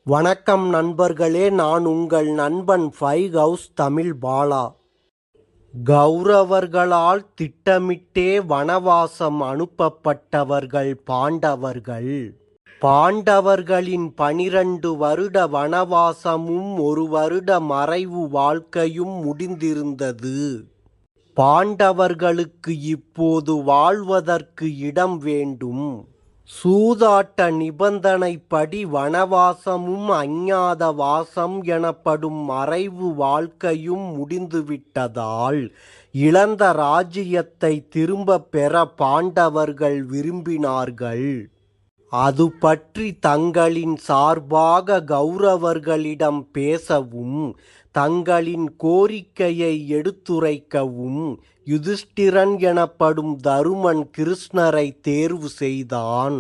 வணக்கம் நண்பர்களே, நான் உங்கள் நண்பன் ஃபைவ் ஹவுஸ் தமிழ் பாலா. கௌரவர்களால் திட்டமிட்டே வனவாசம் அனுப்பப்பட்டவர்கள் பாண்டவர்கள். பாண்டவர்களின் 12 வருட வனவாசமும் 1 வருட மறைவு வாழ்க்கையும் முடிந்திருந்தது. பாண்டவர்களுக்கு இப்போது வாழ்வதற்கு இடம் வேண்டும். சூதாட்ட நிபந்தனைப்படி வனவாசமும் அஞ்ஞாத வாசம் எனப்படும் மறைவு வாழ்க்கையும் முடிந்துவிட்டதால் இழந்த ராஜ்யத்தை திரும்பப் பெற பாண்டவர்கள் விரும்பினார்கள். அது பற்றி தங்களின் சார்பாக கௌரவர்களிடம் பேசவும் தங்களின் கோரிக்கையை எடுத்துரைக்கவும் யுதிஷ்டிரன் எனப்படும் தருமன் கிருஷ்ணரை தேர்வு செய்தான்.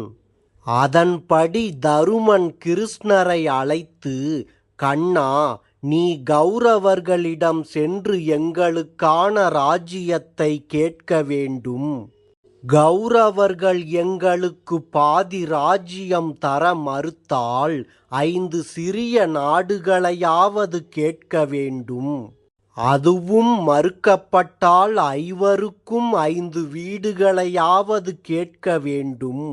அதன்படி தருமன் கிருஷ்ணரை அழைத்து, கண்ணா, நீ கௌரவர்களிடம் சென்று எங்களுக்கான ராஜ்யத்தை கேட்க வேண்டும். கௌரவர்கள் எங்களுக்கு பாதி ராஜ்யம் தர மறுத்தால் 5 சிறிய நாடுகளையாவது கேட்க வேண்டும். அதுவும் மறுக்கப்பட்டால் 5ருக்கும் 5 வீடுகளையாவது கேட்க வேண்டும்.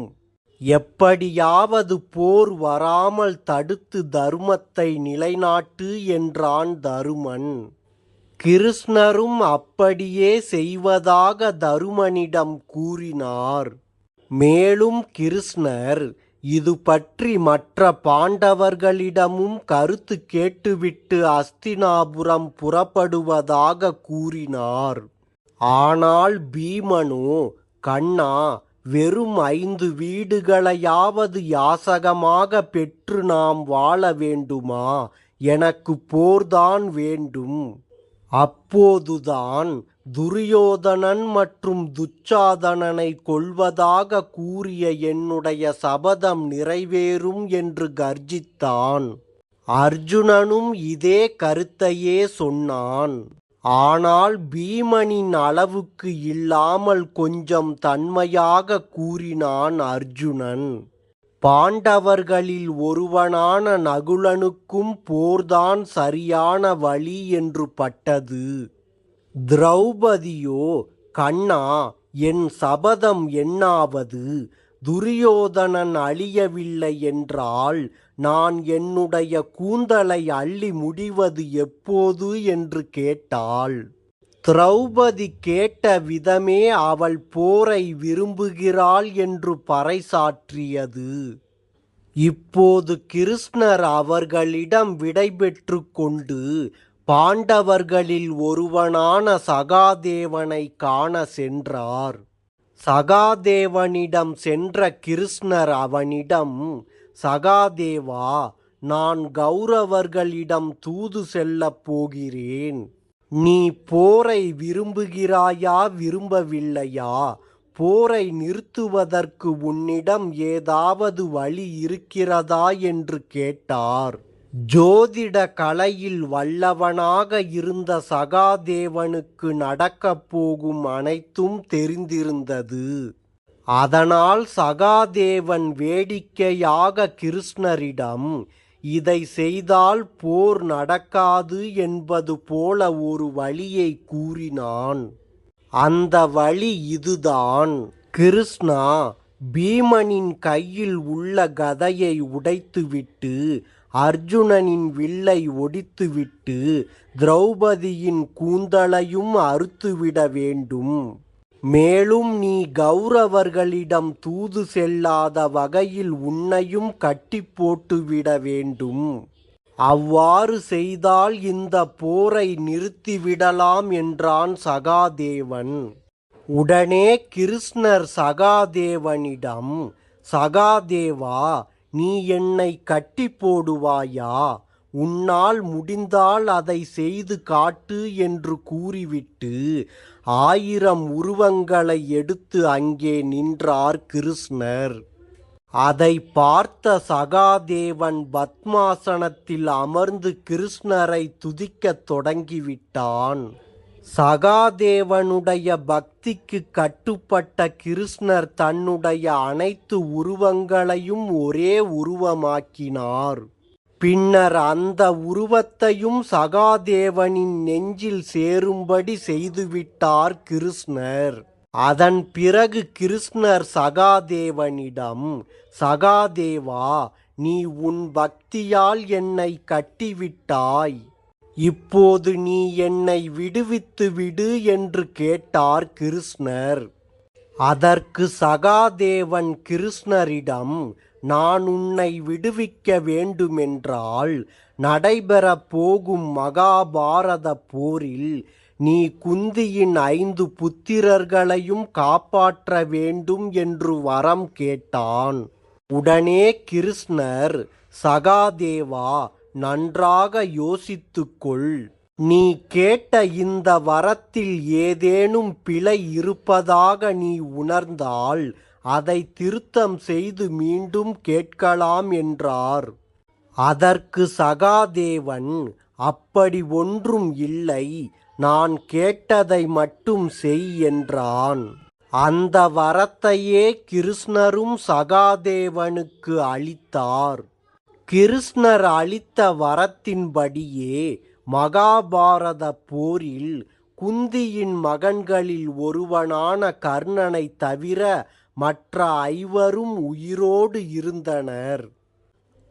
எப்படியாவது போர் வராமல் தடுத்து தர்மத்தை நிலைநாட்டு என்றான் தருமன். கிருஷ்ணரும் அப்படியே செய்வதாக தருமனிடம் கூறினார். மேலும் கிருஷ்ணர் இது பற்றி மற்ற பாண்டவர்களிடமும் கருத்து கேட்டுவிட்டு அஸ்தினாபுரம் புறப்படுவதாக கூறினார். ஆனால் பீமனோ, கண்ணா, வெறும் 5 வீடுகளையாவது யாசகமாக பெற்று நாம் வாழ வேண்டுமா? எனக்கு போர்தான் வேண்டும். அப்போதுதான் துரியோதனன் மற்றும் துச்சாதனனை கொல்வதாக கூறிய என்னுடைய சபதம் நிறைவேறும் என்று கர்ஜித்தான். அர்ஜுனனும் இதே கருத்தையே சொன்னான். ஆனால் பீமனின் அளவுக்கு இல்லாமல் கொஞ்சம் தன்மையாக கூறினான் அர்ஜுனன். பாண்டவர்களில் ஒருவனான நகுலனுக்கும் போர்தான் சரியான வழி என்று பட்டது. திரௌபதியோ, கண்ணா, என் சபதம் என்னாவது? துரியோதனன் அழியவில்லை என்றால் நான் என்னுடைய கூந்தலை அள்ளி முடிவது எப்போது என்று கேட்டாள். திரௌபதி கேட்ட விதமே அவள் போரை விரும்புகிறாள் என்று பறைசாற்றியது. இப்போது கிருஷ்ணர் அவர்களிடம் விடைபெற்று கொண்டு பாண்டவர்களில் ஒருவனான சகாதேவனை காண சென்றார். சகாதேவனிடம் சென்ற கிருஷ்ணர் அவனிடம், சகாதேவா, நான் கௌரவர்களிடம் தூது செல்லப் போகிறேன். நீ போரை விரும்புகிறாயா விரும்பவில்லையா? போரை நிறுத்துவதற்கு உன்னிடம் ஏதாவது வழி இருக்கிறதா என்று கேட்டார். ஜோதிட கலையில் வல்லவனாக இருந்த சகாதேவனுக்கு நடக்கப் போகும் அனைத்தும் தெரிந்திருந்தது. அதனால் சகாதேவன் வேடிக்கையாக கிருஷ்ணரிடம், இதை செய்தால் போர் நடக்காது என்பது போல ஒரு வழியை கூறினான். அந்த வழி இதுதான். கிருஷ்ணா, பீமனின் கையில் உள்ள கதையை உடைத்துவிட்டு அர்ஜுனனின் வில்லை ஒடித்துவிட்டு திரௌபதியின் கூந்தலையும் அறுத்துவிட வேண்டும். மேலும் நீ கௌரவர்களிடம் தூது செல்லாத வகையில் உன்னையும் கட்டி போட்டுவிட வேண்டும். அவ்வாறு செய்தால் இந்த போரை நிறுத்திவிடலாம் என்றான் சகாதேவன். உடனே கிருஷ்ணர் சகாதேவனிடம், சகாதேவா, நீ என்னை கட்டி போடுவாயா? உன்னால் முடிந்தால் அதை செய்து காட்டு என்று கூறிவிட்டு 1000 உருவங்களை எடுத்து அங்கே நின்றார் கிருஷ்ணர். அதை பார்த்த சகாதேவன் பத்மாசனத்தில் அமர்ந்து கிருஷ்ணரை துதிக்கத் தொடங்கிவிட்டான். சகாதேவனுடைய பக்திக்கு கட்டுப்பட்ட கிருஷ்ணர் தன்னுடைய அனைத்து உருவங்களையும் ஒரே உருவமாக்கினார். பின்னர் அந்த உருவத்தையும் சகாதேவனின் நெஞ்சில் சேரும்படி செய்துவிட்டார் கிருஷ்ணர். அதன் பிறகு கிருஷ்ணர் சகாதேவனிடம், சகாதேவா, நீ உன் பக்தியால் என்னை கட்டிவிட்டாய். இப்போது நீ என்னை விடுவித்து விடு என்று கேட்டார் கிருஷ்ணர். அதற்கு சகாதேவன் கிருஷ்ணரிடம், நான் உன்னை விடுவிக்க வேண்டுமென்றால் நடைபெறப் போகும் மகாபாரத போரில் நீ குந்தியின் 5 புத்திரர்களையும் காப்பாற்ற வேண்டும் என்று வரம் கேட்டான். உடனே கிருஷ்ணர், சகாதேவா, நன்றாக யோசித்துக்கொள். நீ கேட்ட இந்த வரத்தில் ஏதேனும் பிழை இருப்பதாக நீ உணர்ந்தால் அதை திருத்தம் செய்து மீண்டும் கேட்கலாம் என்றார். அதற்கு சகாதேவன், அப்படி ஒன்றும் இல்லை, நான் கேட்டதை மட்டும் செய் என்றான். அந்த வரத்தையே கிருஷ்ணரும் சகாதேவனுக்கு அளித்தார். கிருஷ்ணர் அளித்த வரத்தின்படியே மகாபாரத போரில் குந்தியின் மகன்களில் ஒருவனான கர்ணனை தவிர மற்ற 5 உயிரோடு இருந்தனர்.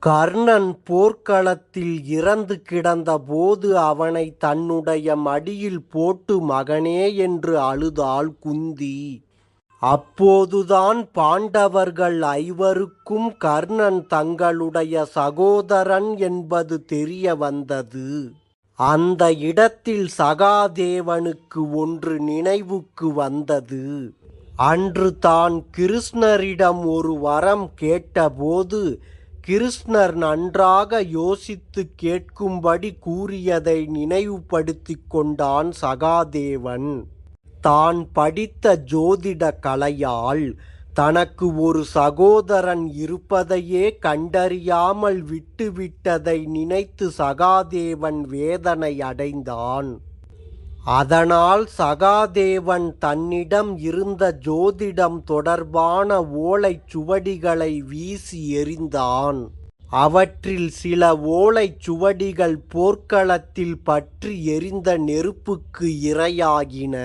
கர்ணன் போர்க்களத்தில் இறந்து கிடந்த போது அவனை தன்னுடைய மடியில் போட்டு மகனே என்று அழுதாள் குந்தி. அப்போதுதான் பாண்டவர்கள் 5க்கும் கர்ணன் தங்களுடைய சகோதரன் என்பது தெரிய வந்தது. அந்த இடத்தில் சகாதேவனுக்கு ஒன்று நினைவுக்கு வந்தது. அன்று தான் கிருஷ்ணரிடம் ஒரு வரம் கேட்டபோது கிருஷ்ணர் நன்றாக யோசித்து கேட்கும்படி கூறியதை நினைவுபடுத்திக் கொண்டான் சகாதேவன். தான் படித்த ஜோதிட கலையால் தனக்கு ஒரு சகோதரன் இருப்பதையே கண்டறியாமல் விட்டுவிட்டதை நினைத்து சகாதேவன் வேதனை அடைந்தான். அதனால் சகாதேவன் தன்னிடம் இருந்த ஜோதிடம் தொடர்பான ஓலைச்சுவடிகளை வீசி எறிந்தான். அவற்றில் சில ஓலைச்சுவடிகள் போர்க்களத்தில் பற்றி எரிந்த நெருப்புக்கு இரையாகின.